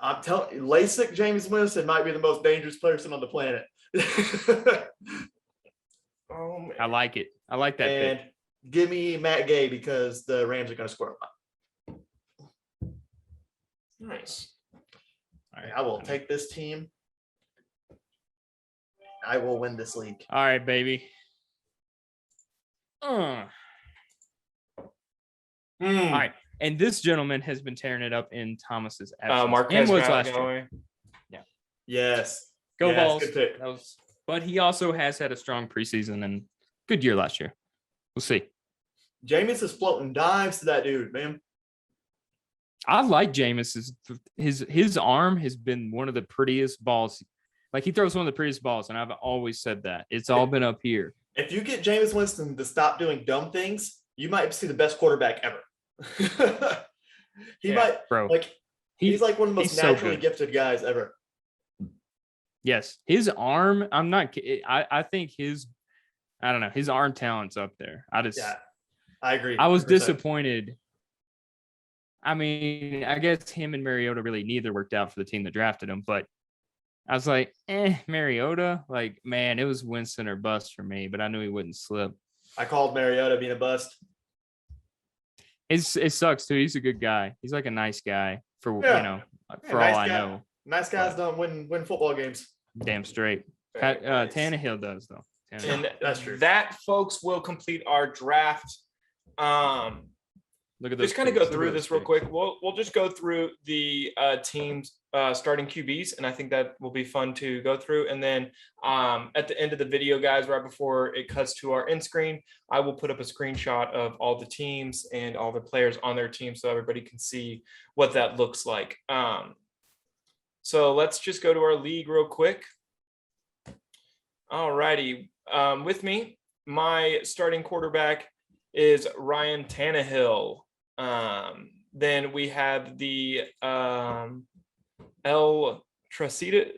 I'm telling you, LASIK James Winston might be the most dangerous person on the planet. Oh man. I like it. I like that and pick. give me Matt Gay because the Rams are going to score a lot. Nice. All right. I will take this team. I will win this league. All right, baby. All right. And this gentleman has been tearing it up in Thomas's absence. Marquez and was last year. Galloway. Yes. Go Yes, Vols. good pick. That was, but he also has had a strong preseason and good year last year. We'll see. Jameis is floating dimes to that dude, man. I like Jameis. His arm has been one of the prettiest balls. Like, he throws one of the prettiest balls, and I've always said that. It's all been up here. If you get Jameis Winston to stop doing dumb things, you might see the best quarterback ever. He might, Bro. like, he's like one of the most he's so naturally good. gifted guys ever. Yes, his arm. I'm not. I think his. I don't know. His arm talent's up there. Yeah, I agree. I was 100%. disappointed. I mean, I guess him and Mariota really neither worked out for the team that drafted him, but I was like, Mariota, like, man, it was Winston or bust for me, but I knew he wouldn't slip. I called Mariota being a bust. It sucks too. He's a good guy. He's like a nice guy for Yeah. for nice all I guy. know. Nice guys don't win football games. Damn straight. Very nice. Tannehill does though. Tannehill. And That's true. that, folks, will complete our draft. Look at this. Just kind of go through this real quick. We'll just go through the teams starting QBs, and I think that will be fun to go through. And then at the end of the video, guys, right before it cuts to our end screen, I will put up a screenshot of all the teams and all the players on their team so everybody can see what that looks like. So let's just go to our league real quick. All righty. With me, my starting quarterback is Ryan Tannehill. Then we have the El Tracito.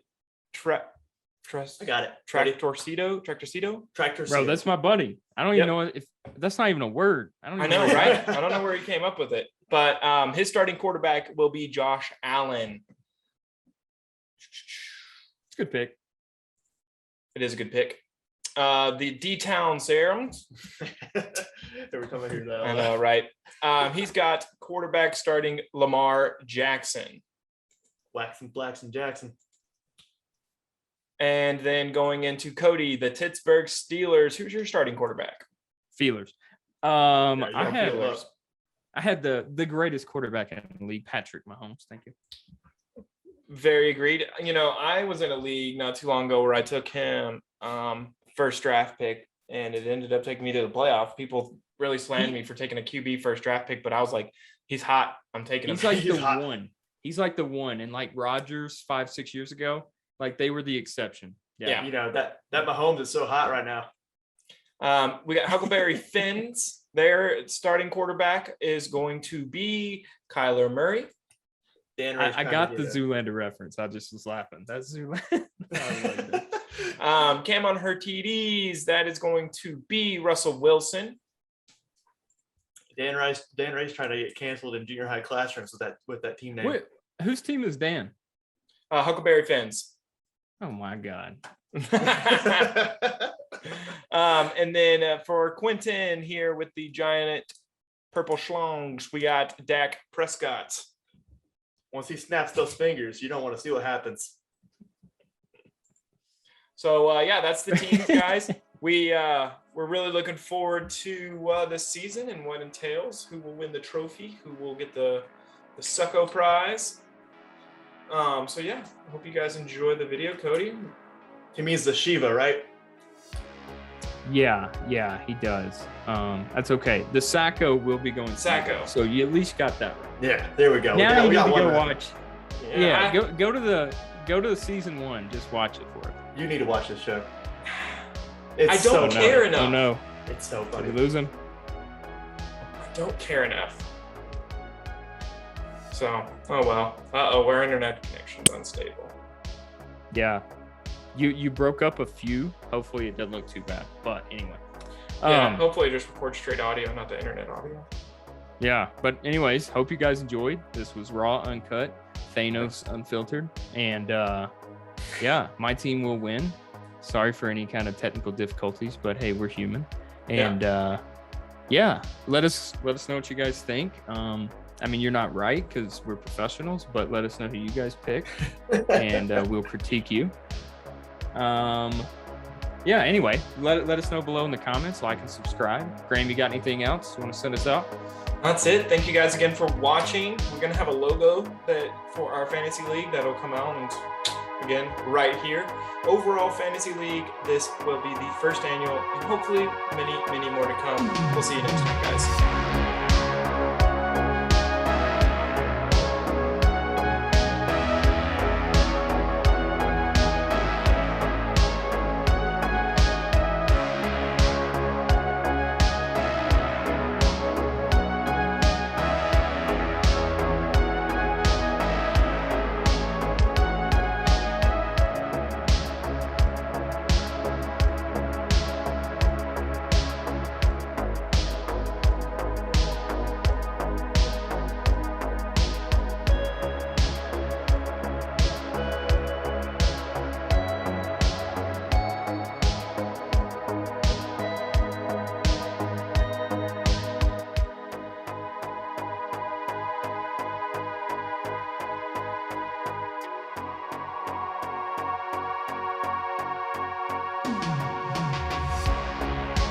I got it. Tractorcito. Tractor. Bro, that's my buddy. I don't even know if that's not even a word. I don't I even know, know. right? I don't know where he came up with it, but his starting quarterback will be Josh Allen. It's a good pick. It is a good pick. The D-Town Serums. Every time I hear that. I know, right? He's got quarterback starting Lamar Jackson. Blackson Jackson. And then going into Cody, the Pittsburgh Steelers. Who's your starting quarterback? Feelers. you I don't have feel up. I had the greatest quarterback in the league, Patrick Mahomes. Thank you. Very agreed. You know, I was in a league not too long ago where I took him first draft pick, and it ended up taking me to the playoff. People really slammed me for taking a QB first draft pick, but I was like, he's hot. I'm taking him. He's like He's the hot. one. He's like the one. And like Rodgers 5-6 years ago, like they were the exception. Yeah. You know, that Mahomes is so hot right now. We got Huckleberry Finns. Their starting quarterback is going to be Kyler Murray. I got the Zoolander reference. I just was laughing. That's Zoolander. Cam on her TDs. That is going to be Russell Wilson. Dan Rice trying to get canceled in junior high classrooms with that team name. Wait, whose team is Dan? Huckleberry Finns. Oh my God. And then for Quentin here with the giant purple schlongs, we got Dak Prescott. Once he snaps those fingers, you don't want to see what happens. So yeah, that's the teams, guys. We're really looking forward to this season and what entails. Who will win the trophy? Who will get the Succo prize? So yeah, I hope you guys enjoy the video, Cody. He means the Shiva, right? Yeah, he does. That's okay. The Sacco will be going Sacco. So you at least got that right. Yeah, there we go. Now you we need got to one go right. watch. Yeah, go to the season 1. Just watch it for it. You need to watch this show. I don't care enough. Oh no, It's so did funny. we lose him? I don't care enough. So, oh well. Our internet connection's unstable. Yeah. You broke up a few. Hopefully it doesn't look too bad. But anyway. Yeah, hopefully just record straight audio, not the internet audio. Yeah. But anyways, hope you guys enjoyed. This was Raw Uncut, Thanos Unfiltered. And yeah, my team will win. Sorry for any kind of technical difficulties, but hey, we're human. And yeah, let us know what you guys think. I mean, you're not right because we're professionals, but let us know who you guys pick, and we'll critique you. Yeah, anyway, let us know below in the comments, like and subscribe. Graham, you got anything else you want to send us out? That's it. Thank you guys again for watching. We're gonna have a logo for our fantasy league that'll come out and again right here. Overall fantasy league. This will be the first annual, and hopefully many more to come. We'll see you next time, guys.